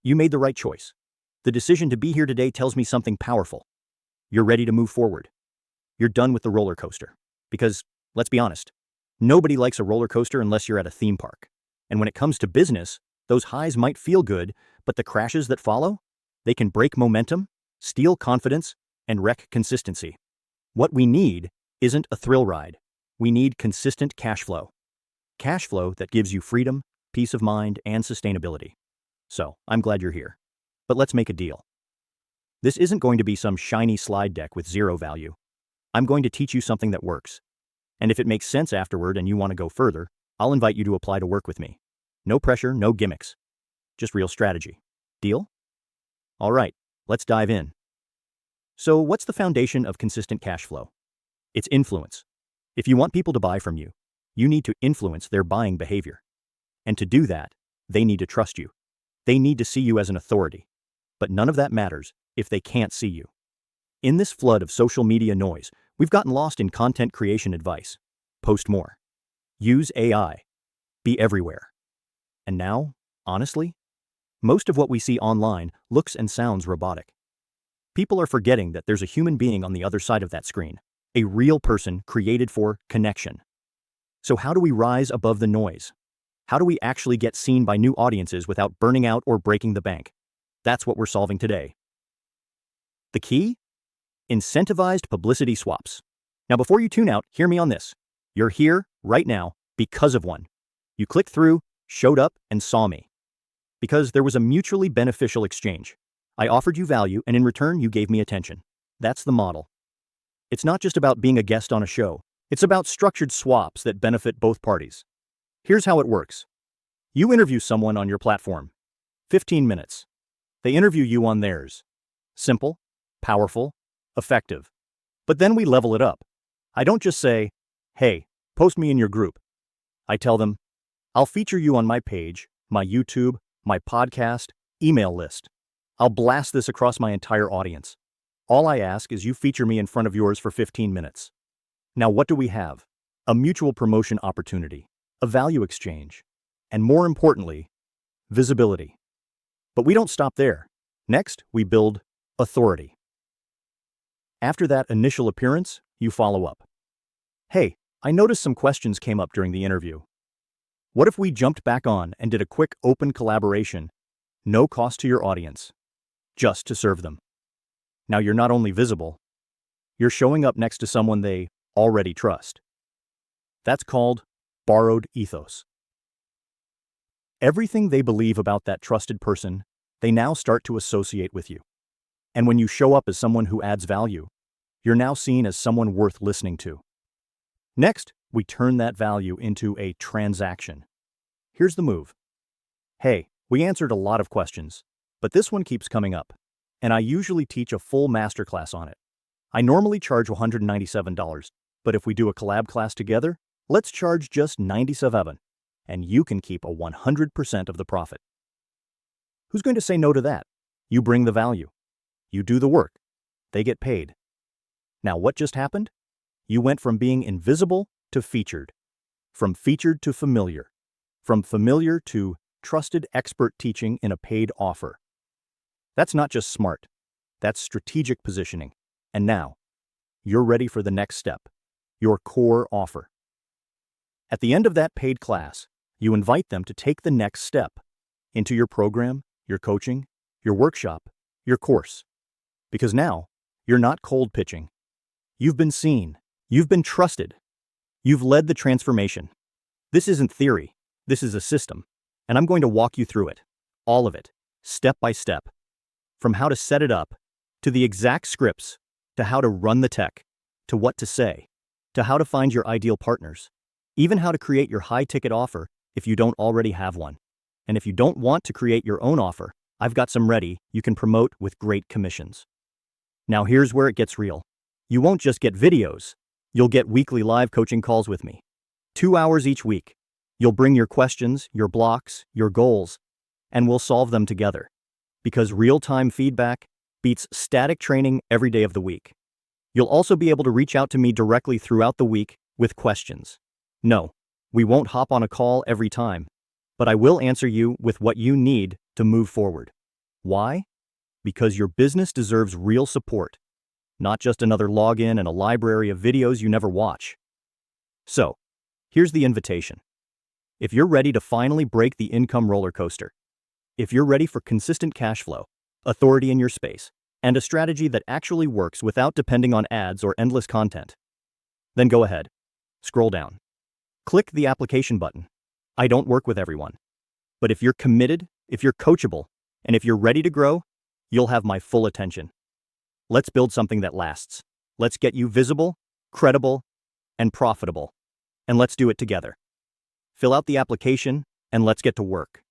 You made the right choice. The decision to be here today tells me something powerful. You're ready to move forward. You're done with the roller coaster. Because, let's be honest, nobody likes a roller coaster unless you're at a theme park. And when it comes to business, those highs might feel good, but the crashes that follow, they can break momentum, steal confidence, and wreck consistency. What we need isn't a thrill ride. We need consistent cash flow. Cash flow that gives you freedom, peace of mind, and sustainability. So, I'm glad you're here. But let's make a deal. This isn't going to be some shiny slide deck with zero value. I'm going to teach you something that works. And if it makes sense afterward and you want to go further, I'll invite you to apply to work with me. No pressure, no gimmicks. Just real strategy. Deal? All right, let's dive in. So, what's the foundation of consistent cash flow? It's influence. If you want people to buy from you, you need to influence their buying behavior. And to do that, they need to trust you. They need to see you as an authority. But none of that matters if they can't see you. In this flood of social media noise, we've gotten lost in content creation advice. Post more. Use AI. Be everywhere. And now, honestly, most of what we see online looks and sounds robotic. People are forgetting that there's a human being on the other side of that screen, a real person created for connection. So how do we rise above the noise? How do we actually get seen by new audiences without burning out or breaking the bank? That's what we're solving today. The key? Incentivized publicity swaps. Now before you tune out, hear me on this. You're here right now because of one. You clicked through, showed up, and saw me. Because there was a mutually beneficial exchange. I offered you value, and in return, you gave me attention. That's the model. It's not just about being a guest on a show. It's about structured swaps that benefit both parties. Here's how it works. You interview someone on your platform. 15 minutes. They interview you on theirs. Simple, powerful, effective. But then we level it up. I don't just say, hey, post me in your group. I tell them, I'll feature you on my page, my YouTube, my podcast, email list. I'll blast this across my entire audience. All I ask is you feature me in front of yours for 15 minutes. Now what do we have? A mutual promotion opportunity, a value exchange, and more importantly, visibility. But we don't stop there. Next, we build authority. After that initial appearance, you follow up. Hey, I noticed some questions came up during the interview. What if we jumped back on and did a quick open collaboration, no cost to your audience, just to serve them? Now you're not only visible, you're showing up next to someone they already trust. That's called borrowed ethos. Everything they believe about that trusted person, they now start to associate with you. And when you show up as someone who adds value, you're now seen as someone worth listening to. Next, we turn that value into a transaction. Here's the move. Hey, we answered a lot of questions, but this one keeps coming up, and I usually teach a full masterclass on it. I normally charge $197, but if we do a collab class together, let's charge just $97, and you can keep a 100% of the profit. Who's going to say no to that? You bring the value. You do the work. They get paid. Now what just happened? You went from being invisible to featured, from featured to familiar, from familiar to trusted expert teaching in a paid offer. That's not just smart. That's strategic positioning. And now, you're ready for the next step, your core offer. At the end of that paid class, you invite them to take the next step into your program, your coaching, your workshop, your course. Because now, you're not cold pitching. You've been seen. You've been trusted. You've led the transformation. This isn't theory. This is a system. And I'm going to walk you through it. All of it. Step by step. From how to set it up, to the exact scripts, to how to run the tech, to what to say, to how to find your ideal partners, even how to create your high-ticket offer if you don't already have one. And if you don't want to create your own offer, I've got some ready you can promote with great commissions. Now here's where it gets real. You won't just get videos. You'll get weekly live coaching calls with me. 2 hours each week. You'll bring your questions, your blocks, your goals, and we'll solve them together. Because real-time feedback beats static training every day of the week. You'll also be able to reach out to me directly throughout the week with questions. No, we won't hop on a call every time, but I will answer you with what you need to move forward. Why? Because your business deserves real support, not just another login and a library of videos you never watch. So, here's the invitation. If you're ready to finally break the income roller coaster, if you're ready for consistent cash flow, authority in your space, and a strategy that actually works without depending on ads or endless content, then go ahead. Scroll down. Click the application button. I don't work with everyone. But if you're committed, if you're coachable, and if you're ready to grow, you'll have my full attention. Let's build something that lasts. Let's get you visible, credible, and profitable. And let's do it together. Fill out the application, and let's get to work.